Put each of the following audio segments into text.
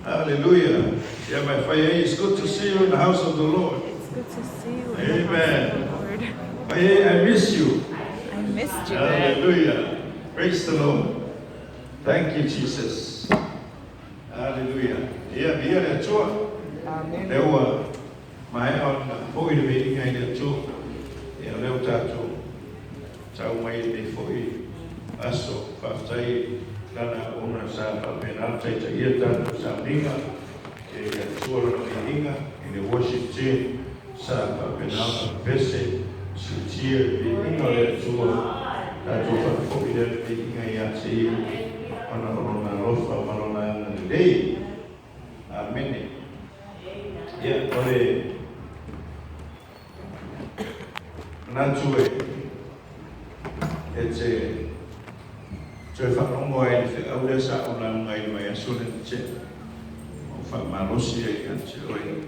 Hallelujah. Yeah, my fire, it's good to see you in the house of the Lord. It's good to see you. Amen. Hey, I miss you. I missed you. Hallelujah. Praise the Lord. Thank you, Jesus. Hallelujah. Yeah, be here too. Amen. There were my own for the meeting I did too. Yeah, there was that too. So my before you. Also, after Lana ona sa pena tai tai ia sa linga e suara linga in the worship team sa pena vese sutia linga le suara la tua famiglia linga ia se ona ona rofa malona na dei amen ya ore natue etse Saya faham bahwa awalnya saya ulang lagi maya sulit cek, faham manusia yang cewek.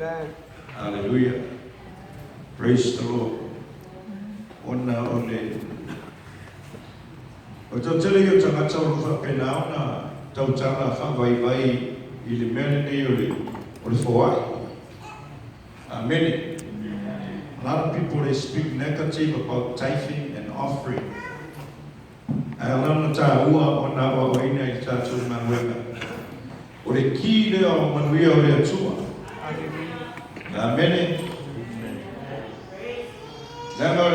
Hallelujah, praise the Lord. Ona oleh, ojo celi yo jangan cakap faham penau na, tahu cara faham bayi elemen ni oleh fawai. Amen. A lot of people they speak negative about tithing and offering. Alam na ua ona wa ina i tatu manuela. Ore ki le o manuia ore atua. Amen. Lama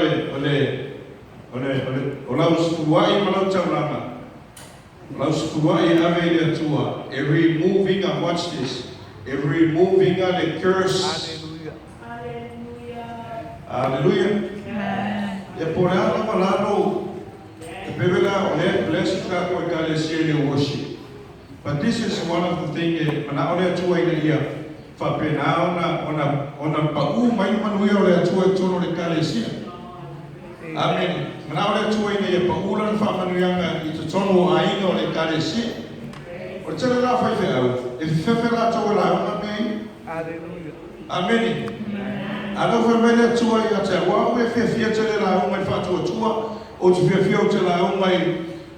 ola usuwai malau lama. Ola usuwai ave le atua. Every moving, watch this. Every moving on the curse. Hallelujah. Ya por ala malano. Worship. But this is one of the things Amen. Amen.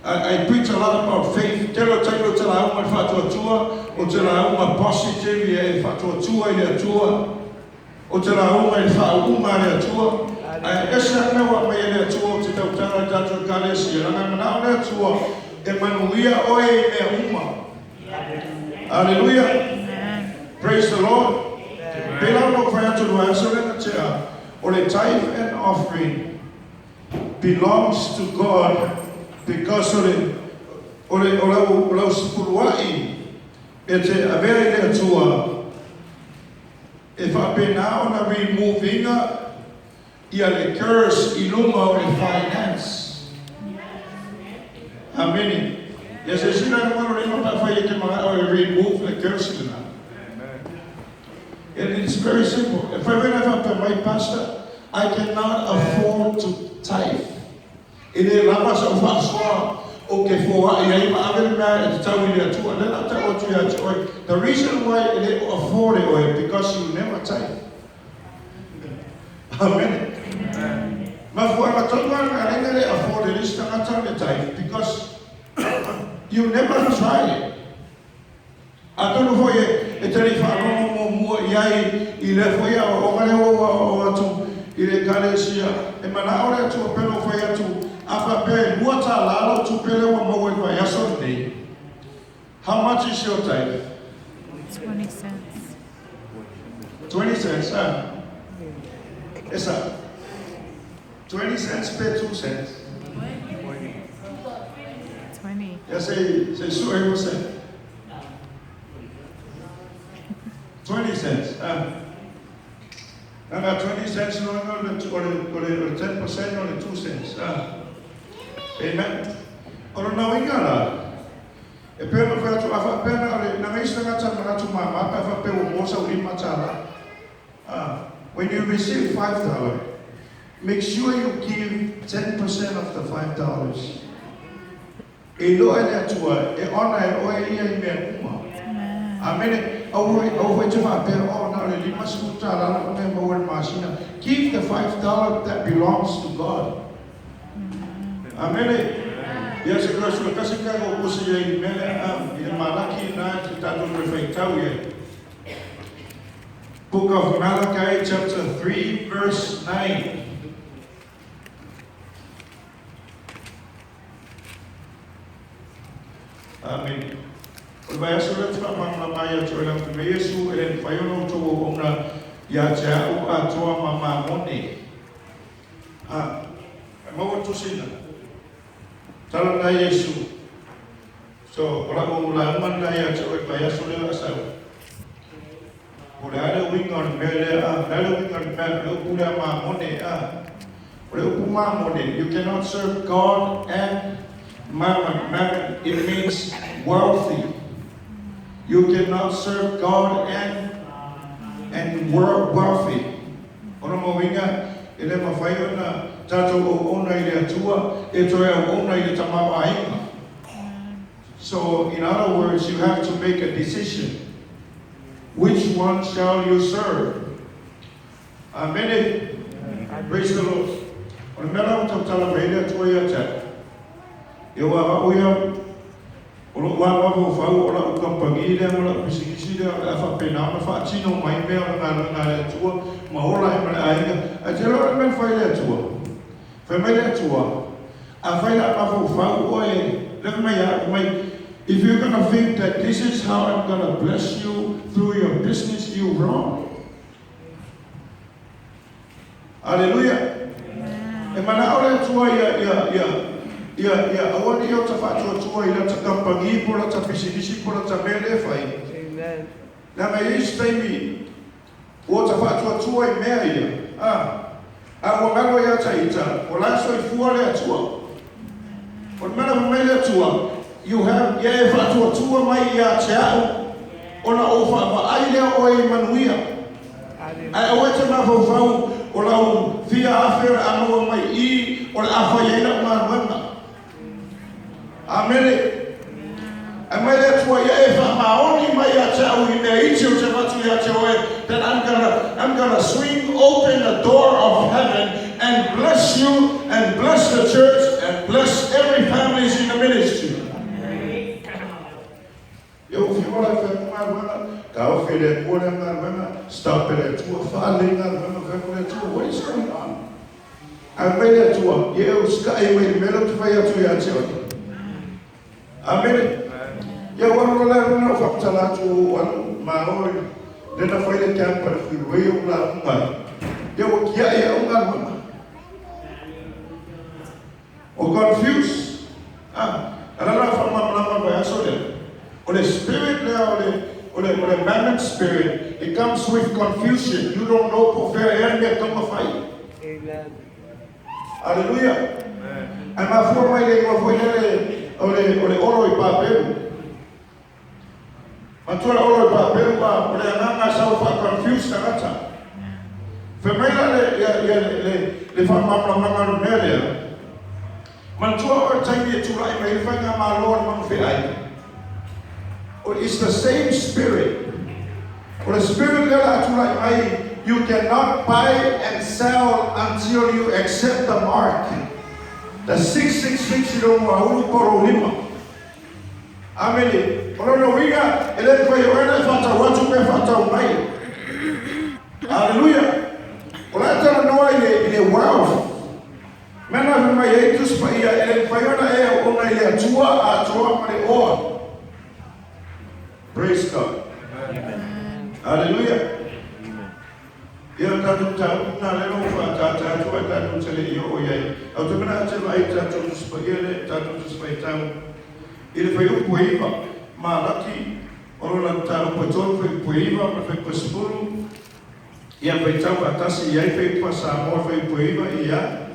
I preach a lot about faith. Telo tayo tela uma fatua tua, o tela uma positive e fatua tua e tua, o tela uma e fatua uma e tua. Essa não é uma e tua, te tau tala tatu kalesi, não é tua. Emanuia oe e uma. Hallelujah. Praise the Lord. Pela no faya tu luanso le tia. O le tithe and offering belongs to God. Because ola usipuluai ete avere le tua if I be now na removing ia le curse iluma o le finance. Amen. Yes, I see that one rima pa fa yeke mga remove the curse na. And it's very simple. If I remember my pastor, I cannot afford to tithe. Ini lama sama semua. Okay, for yang avel na tahu dia tu, dan tahu tu ya tu. The reason why they afford it because you never tithe. Amen. Mafuan macam mana they afford it is tak tahu tithe because you never try it. Atau lu foi telefone mo yai ile foi o kale o tu ile kale sia e mana ora tu pelo foi tu. How much is your tithe? 20 cents. 20 cents, Yes, sir. 20 cents per 2 cents. 20. Yes, say sure you say. 20 cents. And 20 cents or 10% or 2 cents. Amen. Ora na winga la. E pena fa tu afa pena ale na meista na tsa na tu mama pa fa pe o mo sa uli matala. When you receive $5, make sure you give 10% of the $5. E lo ele tua e ona e o e ia I me uma. Amen. O tu fa pe o na le lima skuta la me mo el masina. Give the $5 that belongs to God. Amen. Yes, it was because I go to see in Malachi 9 to Book of Malachi, chapter 3, verse 9. Amen. Ubaya surat pa mamaya cholang tu Yesu elen fayono to ona ya cha u atwa mama moni. Mau tu sina. Talang na Yesu. So, wala mo mula man kaya sa oy kaya sulit asaw. Ule ada wingon mele ada wingon mele uda ma mone ule upuma mone. You cannot serve God and mammon. Mammon it means wealthy. You cannot serve God and wealthy. Ono mo winga ele mafayo na tato o ona ile tua eto ya ona ile tamama ainga. So in other words, you have to make a decision. Which one shall you serve? Amen. Praise the Lord. On melam to talabelia tua ya chat. Eu uya o wa mo fa o la compagnie de mo pisikisi de fa pena fa chino mai me o na tua ma ola e ma ainga a jelo men fa ile tua fa me ile tua a fa ila ma fa o e le mai ya mai. If you're going to think that this is how I'm going to bless you through your business, you're wrong. Hallelujah. E mana ora tua awani yo tafa tua ila takampangi pora tapisidisi pora tamele fai. Amen. Na mai istemi o tafa tua e mea ia. A ngalo ya taita, o la so fuale tua. O mana mele tua. You have ye fatua tua mai ya chao ona ofa ma aile o e manuia ai o te na fau o la via afer amo mai I o la afa ye na ma amele amele tua ye fa ma oni mai ya chao I me ichi o te fatu ya chao that I'm gonna swing open the door of heaven and bless you and bless the church and bless every family in the ministry. Eu vi uma irmã, ela fez por uma irmã, está pela tua falei na irmã, vai tua, what is going on? Amém tua, eu escai o e-mail tu vai a tua tia. Amém. Eu vou lá no facto lá tu maoi, dentro foi de tempo para fui eu lá uma. Eu que é uma irmã. O confused. Ela lá foi uma vai a soler. Or the spirit now, or the mammon spirit, it comes with confusion. You don't know for fair enemy come a fight. Amen. Hallelujah. Amen. And my former day was or the oro papel. Matura oro papel or the nanga self confused kata. Femela le fama mama melia. Mantua or tiny to like my finger my Lord man fe. It's the same spirit. Or the spirit that you cannot buy and sell until you accept the mark. The 666 you don't know. Amen. Hallelujah. Well, I don't know in a wealth. Men of my age to spy and Fiona air on a tour. Praise God. Amen. Hallelujah. Amen. Eu tanto na lelo fa ta tu ta tu tele yo ye. Au tu na te vai ta tu spagele ta tu spaitau. Ele foi o poema malaki ora ta o poton foi poema para foi pospuru. E a peitau atasi e aí foi passar amor foi poema e a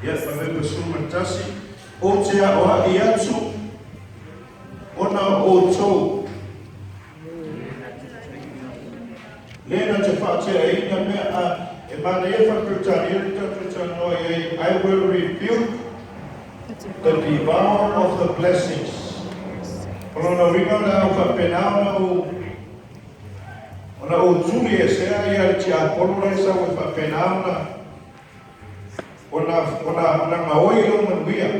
Yes, my member Sumatasi, Otea or Iatsu, Ona Oto. Lena Jafate, I will rebuke the devourer of the blessings. Ona o tuli e sea ia le tia polo la isa o fa penauna. Ona maoi lo manuia.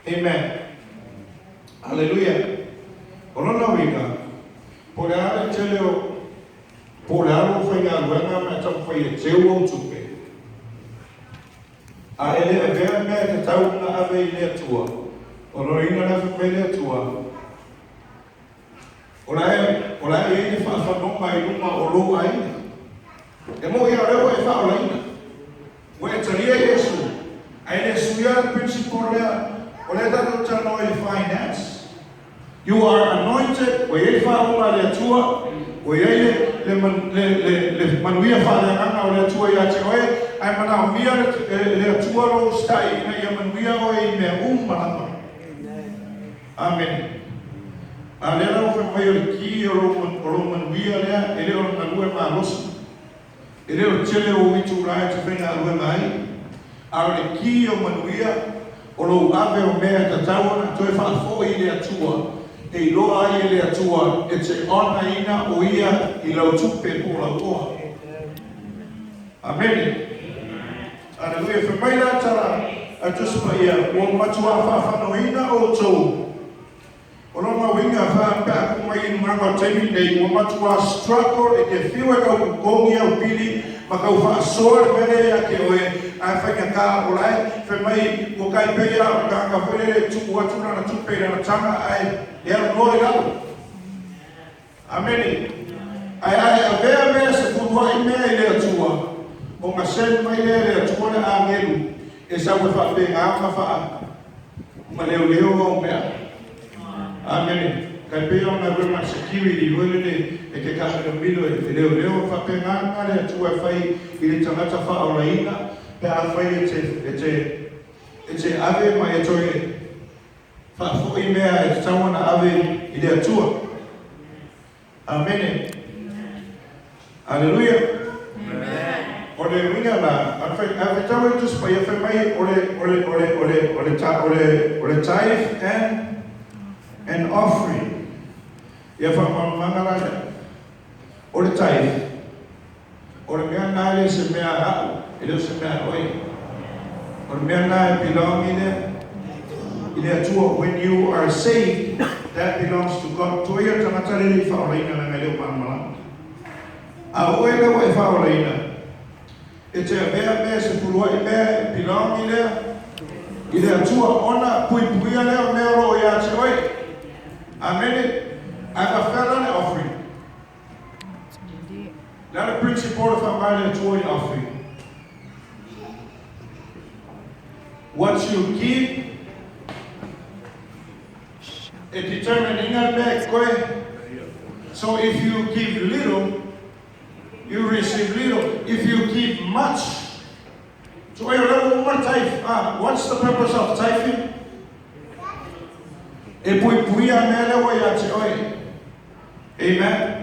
Amen. Hallelujah. Ona na winga. Pole ale teleo. Pole alo foi nga luenga me tam foi e teu o tupe. A ele e vera me te tau na ave i lea tua. Ona ina na fi lea tua. Ona e fa whanonga i luma o lo aina. E mo ia rewa e wha o laina. Wa e taria Yesu. Aine suia principle lea. O le tato tano e finance. You are anointed. O e wha o ma lea tua. O e le manuia wha lea nganga o lea tua ia te oe. Ai mana o mia lea tua lo stai. Ina ia manuia o e mea umanapa. Amen. A lea o fe mai o ki o lo manuia lea. E lea o manue ma losa. E lea o tele o itu rai te whenga alue mai. A le ki o manuia. O lo ave o mea ta tawana. Toi whaafo i lea tua. E loa ai e lea tua. E te ona ina o ia i lau tupe o lau oa. Amen. Aleluia. Fe mai la tala. A tuspa ia. O matua whaafano ina o tou. O longa winga whaapea kumai inu nganga taimi nei. O matua struggle e te whiua kau kongi au pili. Ma kau whaasoa mene ia ke oe. Ai whainga kā o lai. Fe mai o kai peia o nganga whaere tuku atuna na tupe na tanga ai. E anu noi lau. Amen. Ai a vea mea se funua i mea i lea tua. O ngā sen mai lea tua na a ngelu. E sa ue whaape ngā wha ma leo o mea. Amen. Kai pea o ngā rima security huelene e ke kāmera milo e leo whaape ngā lea tua e whai i le tangata wha o raina. Pe a whai e te ave mai e toe whaafo i mea e te tawana ave i lea tua. Amen. Hallelujah. Amen. O le winga la, a whai tawa i tuspa i a whai mai o le tithe and offering. I a whai mangala o le tithe. O le mea ngāle se mea au, i leo se mea oi. O le mea ngāle belong i lea. When you are saved, that belongs to God. Toia tangatariri whaoreina na ngai leo panamala. A oe lewa e whaoreina. E te mea mea se purua i mea belong i lea. I lea tua ona pui puia lea mea ro ia te oe. Amen. I have a fellow offering. That a principle of a toy offering. What you give, it determines in that bag. So if you give little, you receive little. If you give much, so what's the purpose of tithing? Amen.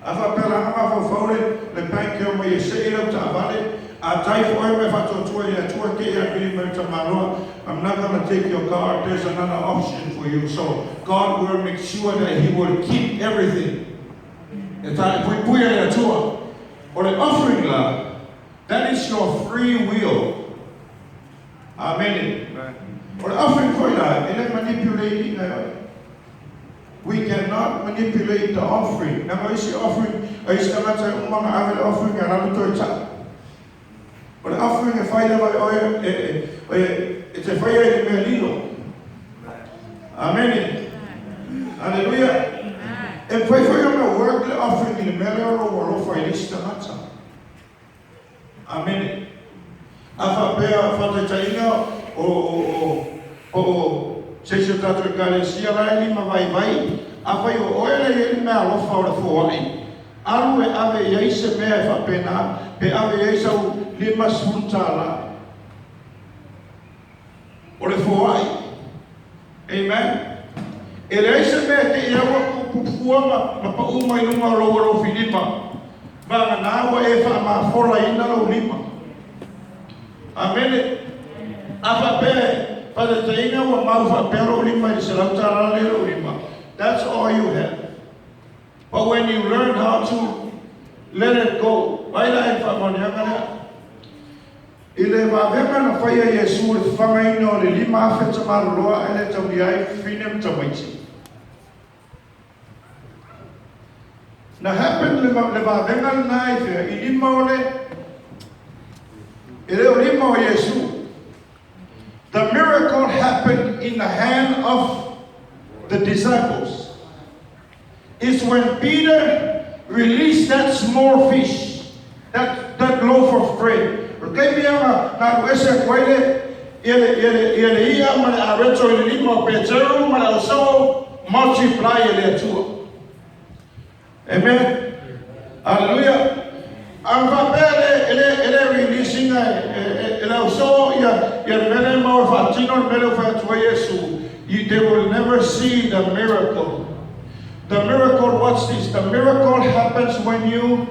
Afa pela ama fo fore le bank yo me se ira ta vale a tai fo me fa to ya to ke ya bi me ta maro. I'm not going to take your card. There's another option for you. So God will make sure that He will keep everything. If we put it to or the offering la, that is your free will. Amen. Or the offering for that, and then manipulating. We cannot manipulate the offering. Now, is the offering? Is the offering and I'm to tap. But the offering, if I never, it's a fire in the melino. Amen. Hallelujah. And pray for your work, the offering in the melino or for this matter. Amen. Afa pea fata tainga o se tato galesia la lima vai afai o oele ele me alofa o le foai alu e ave ia se me fa pena pe ave ia sa lima spuntala o le foai. Amen. Ele se me te ia o pupuama ma pa uma i numa lo Filipa va na wa e fa ma fola ina lo lima. Amen. Afa pe Pada tainga wa maufa pero lima i se lautara lero lima. That's all you have. But when you learn how to let it go, why la fa mo nya kana? Ile va venga na fa ya Yesu le fanga ino le lima fa tsama roa ele tsabi ai finem tsamaiti. Na happen le va venga na ife ilima ole ile lima o Yesu. The miracle happened in the hand of the disciples. It's when Peter released that small fish, that loaf of bread. Okay, na wese kwele ele ia male areto ele lima Pedro male also multiply ele tua. Amen. Hallelujah. Amba ele releasing ele also ya mele mo fatino mele fa Yesu. They will never see the miracle. The miracle, watch this. The miracle happens when you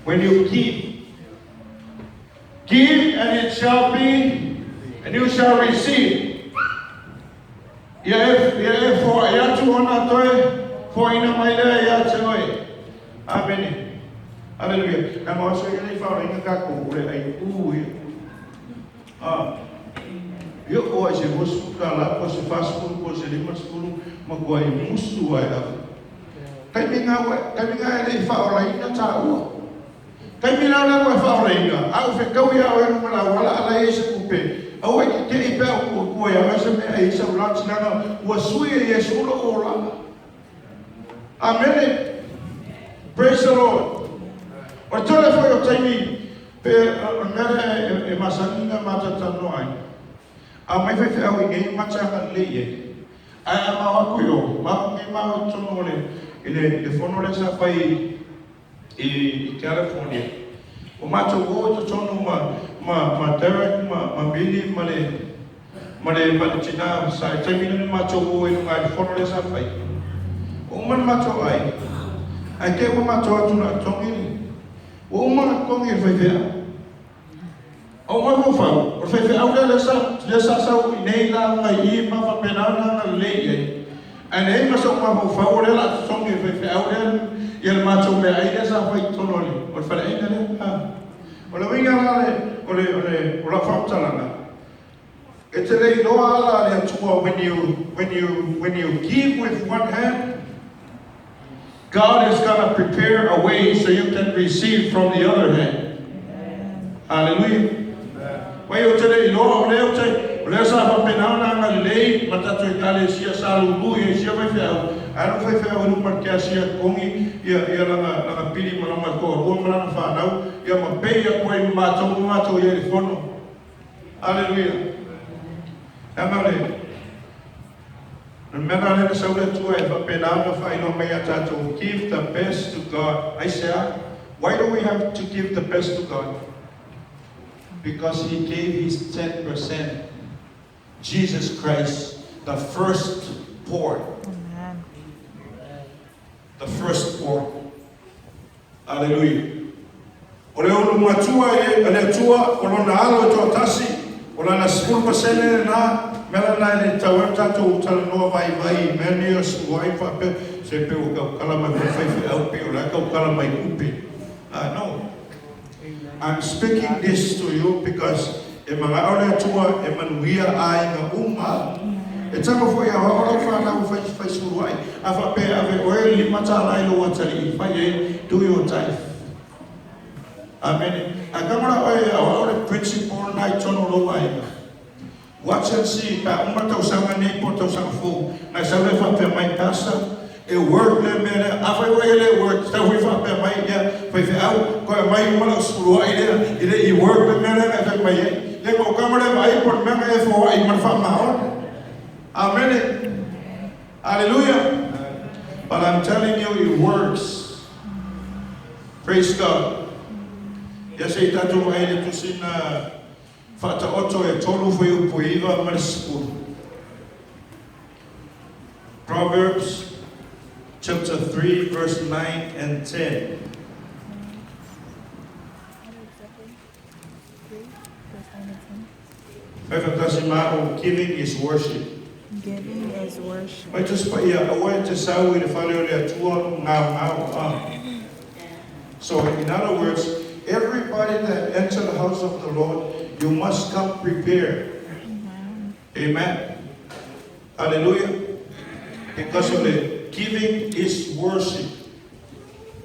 give. Give and it shall be, and you shall receive. For ina maile ya tenoe. Amen. Hallelujah. Na mo so yele fa ina ka ko ule ai eu hoje vou escutar lá, pois se faz tudo, pois ele mas tudo, mas vai musu vai lá. Kami ele fala ainda tá o. Kami lá vai falar ainda. Ao ficar ia o não lá wala ala esse cupe. Ao é que ele pega o ia mas me aí se lá tinha o suie Yesu o lá. Amen. Praise the Lord. O telefone o taimi pe ngare e masanina matata no ai. Mai fai fai au ingai machanga leie. Ai ma wa kuyo, ma ngai ma tono le fono le sa fai e California. O macho wo to tono ma Derek ma Billy ma china sa termino macho wo e ngai fono le sa fai. O man macho ai. Ai ke o macho tuna tongi. O man kongi fai fai. O mo fa, o fe au le sa nei la mai ma fa penana na lei. Ai ma so ma fa o le la so nge fe au le il ma so me ai le sa fa tono le. O fa le le ha. O le winga o la fa talanga. It's a no ala le tua when you give with one hand, God is going to prepare a way so you can receive from the other hand. Hallelujah. Wai o tele loa o leo te, o leo sa whapenau na ngā lei, matatu e tale sia sa lulu e sia wai whiau. Aro whai whiau e rumar kia sia kongi, ia langa pili marama koa, rua marana whanau, ia ma pei a koe mātou ia le whono. Hallelujah. Amale. Remember le sa ule tua e whapenau na whaino mai a tātou, give the best to God. I say, why do we have to give the best to God? Because He gave His 10%. Jesus Christ, the firstborn. Amen. The firstborn. Hallelujah. O le olu matua e le tua, o lo na alo e toa tasi, o la na 10% na, mela na e tau tatou tala noa vai, meni o suai whape, se pe o kau kalamai whaiwhi au pe o la kau kalamai kupe. No. I'm speaking this to you because e mga aure tua e manuia ai nga uma. E tama foi a hora whanau whai suruai. A whape ave oe li matala ilo watari i whai e do your time. Amen. A kamara oe a hora principle nai tono loa e. Watch and see, pa uma tau sanga nei po tau sanga fu. Nai sa le whape mai pastor. E word le mena, a whai wai le word, tau hui whape mai ia, whai whiau, koe mai umala suru ai lea, i word le mena e whai mai e. Le mo kamare mai por mena e fo ai man wha maho. Amen. Hallelujah. But I'm telling you, it works. Praise God. Yes, e tatu mai le tusina whata oto e tolu fai upuiva marisku. Proverbs chapter 3, verse 9 and 10. Giving is worship. Giving is worship. Mai just pa ia awa te sau I le whale o le atua ngau. So in other words, everybody that enter the house of the Lord, you must come prepared. Amen. Hallelujah. Because of the giving is worship.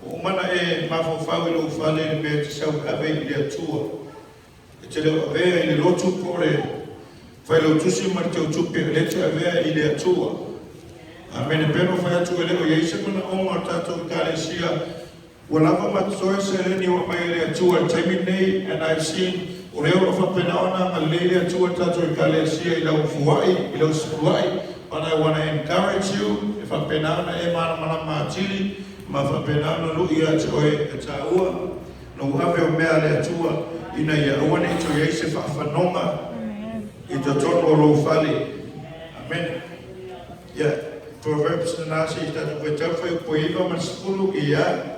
O mana e mafofau I lo whale me te sau awe I le atua. E te leo awea I le lotu kore. Whai lo tusi ma te utupe le te awea I le atua. Amen. E pēno whai atu e leo Yesu mana o ma tātou kāresia. Walava matsoe se reni wa mai le atua taimi nei, and I've seen o leo lo whapenaona ma le atua tātou kāresia I lau fuai, I lau spuai. But I want to encourage you, if whapenaona e mana mana mātili, ma whapenaona lui atoe e tāua, no hawe o mea le atua, ina ia awane I to Yesu whawhanonga, I to tono lo whale. Amen. Yeah, Proverbs na nasi I tātou koe tauwhai po iwa ma sepulu I ia.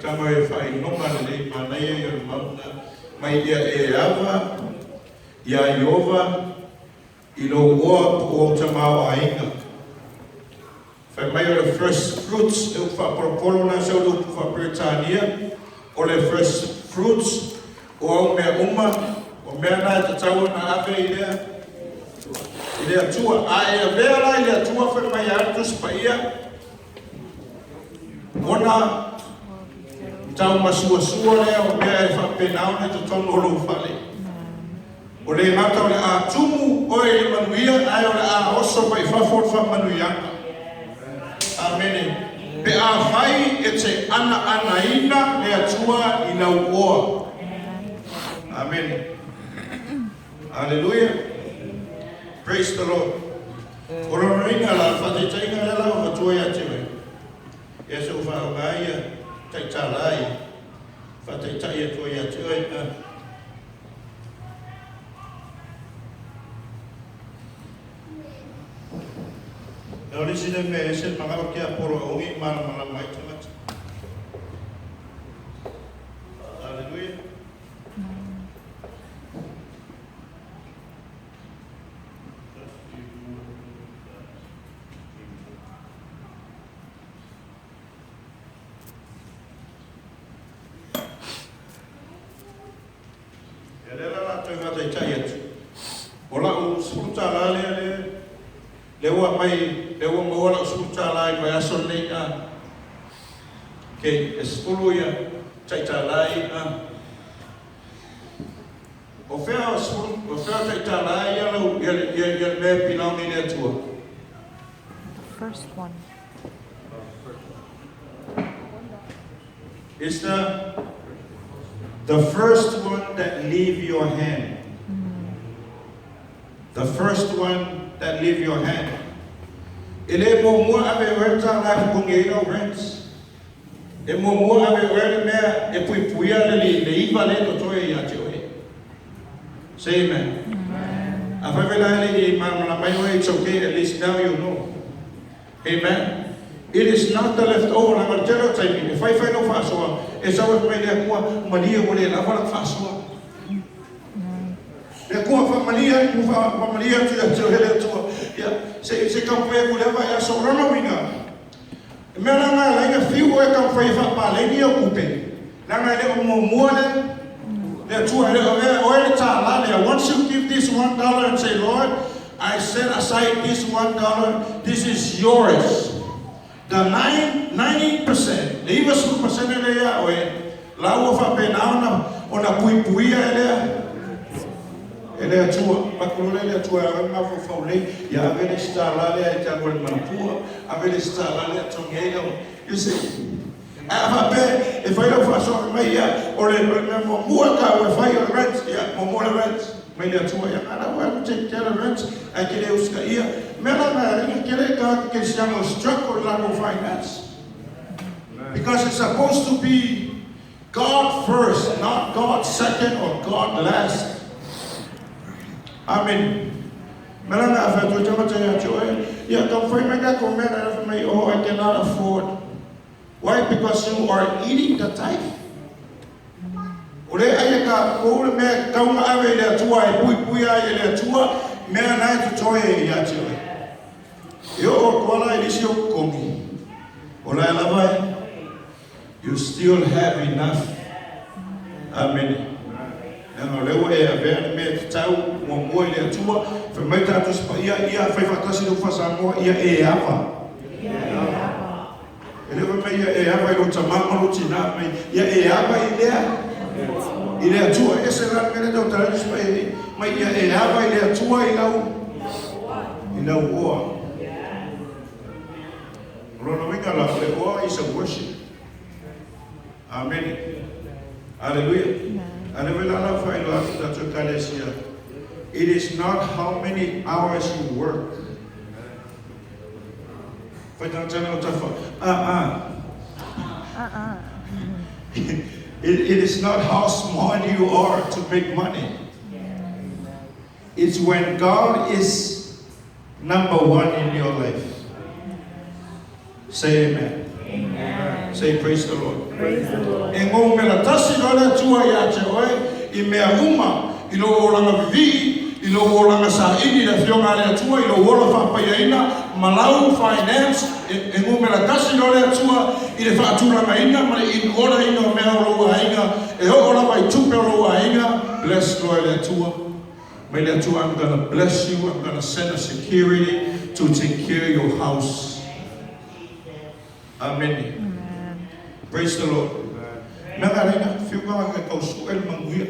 Tama e whai nonga le manai e mauna mai ia e awa ia Iova I lo oa po tamau a inga. Whai mai o le first fruits e wha propolo na sau lupu wha Britania o le first fruits o au mea o mea na te tau na ave I lea tua a e a vea la I lea tua whai mai artus pa ia ona tau masua lea o mea e whapenauna te tonu o lo whale. O le ngata o le a tumu o e manuia, ai o le a oso pa I whafot wha manuianga. Amen. Pe a whai e te ana ina le atua I lau oa. Amen. Hallelujah. Praise the Lord. O rono inga la whate tainga lela o watua ia tewe. Yesu wha o gaia. Tai talai, whatai tai atua ia tui. E ori sine me e se mangaro kia poro ongi mana mai tamata. Hallelujah. Lewa mai, lewa mawala suta lai mai aso nei a. Ke espulu ia taita lai a. O fea taita lai ia lau ia me pinau ni le tua. First one. It's the first one that leave your hand. The first one that leave your hand. Ele mo mua ave werta lai kungi no rents. E mo mua ave werta mea e pui puia le iwa le to toe ia te oe. Say amen. A whai lai le I mana mai oe, it's okay, at least now you know. Amen. It is not the leftover. I'm going to tell you something. If I find no fasoa, it's always my dear Kua, Maria, will it have a fasoa? The Kua from Maria, you from Maria to the yeah. Say, come for whatever I saw Ronowinga. Melana, like a few work on for Palenia Coupe. Now I live more than the 200 oil time. Once you give this $1 and say, Lord, I set aside this $1, this is yours. The 90%, the iwa su percent lea oe, la ufa penauna ona puipuia elea tua, makulole elea tua mafu faule, ya avele stala lea itangol manapua, avele stala lea tongega. You see, avape, if I don't faso meia, or remember muaka if I rent, yeah, momola rent. Meia tua ya ana wa take care of rent, akile uskaia. Melana kile ka kisiamo struggle la no finance. Because it's supposed to be God first, not God second or God last. Amen. Malanga afa tu chama cha joy. Ya don't find my God comment of me. Oh, I cannot afford. Why? Because you are eating the tithe. Ule ayaka ule me kaunga ave le tua e pui pui ai le tua me na tu joy ya joy. Yo o kola elisio komi. Ola lava. You still have enough. Amen. Nang lewa e ave me tau mo mo le tua fa mai ta tu spa ia fa fatasi do fa sa mo ia e ava. Ele vai mai e ava i lo tama lo tina mai ia e ava i le tua ese la me do ta spa mai ia e ava i le tua i lau oa. Rono winga la le oa is a worship. Amen. Hallelujah. It is not how many hours you work. It is not how smart you are to make money. It's when God is number one in your life. Say amen. Amen. Say praise the Lord. Praise the Lord. E ngō mera tasi rana tua ia te oe, I mea uma, I lo oranga vivi, I lo oranga sa ini na whionga rea tua, I lo ora whapaiaina, malau, finance, e ngō mera tasi rana tua, I le whaaturanga ina, mare I ora ina o mea o roa inga, e o ora mai tupe o roa inga, bless Lord rea tua. May rea tua, I'm gonna bless you, I'm gonna send a security to take care of your house. Amen. Amen. Praise the Lord. Nagarina, fiuka ka kausuel manguia.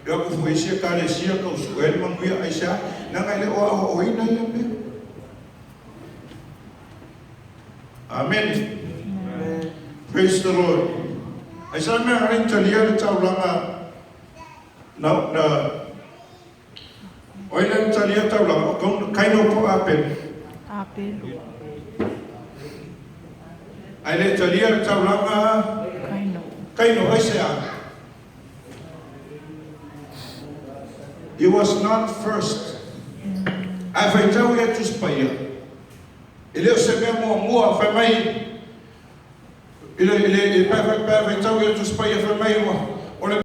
Eu ko foi sia kare sia kausuel manguia aisha. Nangale o ina ia me. Amen. Praise the Lord. Aisha me harin talia taulanga. Na oilan talia taulanga kong kaino po apel. Apel. Aile talia taulanga kaino aisha. He was not first. I vai tau ia tu spaya. Ele o se mo mo fa mai. Ele vai tau ia tu spaya fa mai.